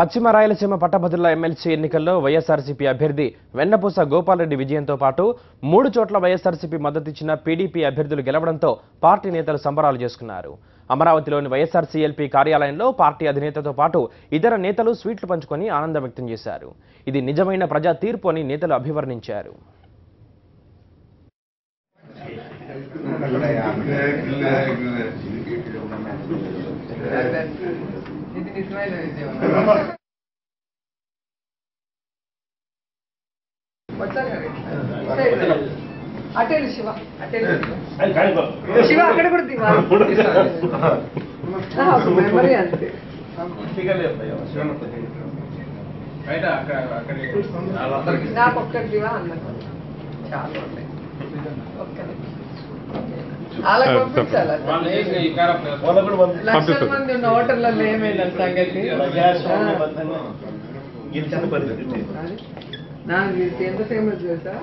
పశ్చిమ రాయలసీమ పట్టభద్రుల ఎమ్మెల్సీ ఎన్నికల్లో వైఎస్ఆర్సీపీ అభ్యర్థి వెన్నపూస గోపాల్రెడ్డి విజయంతో పాటు 3 చోట్ల వైఎస్ఆర్సీపీ మద్దతిచ్చిన పీడీపీ అభ్యర్థులు గెలవడంతో పార్టీ నేతలు సంబరాలు చేసుకున్నారు. అమరావతిలోని వైఎస్ఆర్సీఎల్పీ కార్యాలయంలో పార్టీ అధినేతతో పాటు ఇతర నేతలు స్వీట్లు పంచుకొని ఆనందం వ్యక్తం చేశారు. ఇది నిజమైన ప్రజా తీర్పు అని నేతలు అభివర్ణించారు. అటెండ్ శివ శివ అక్కడ కూడా మెమరీ అంతే నాకు ఒక్కటి దివా అన్నది చాలా ఉన్నాయి. అలా పంపించాలి. లక్షల మంది ఉన్న ఓటర్లలో ఏమైంది సంగతి. నాకు ఎంత ఫేమస్ తెలుసా,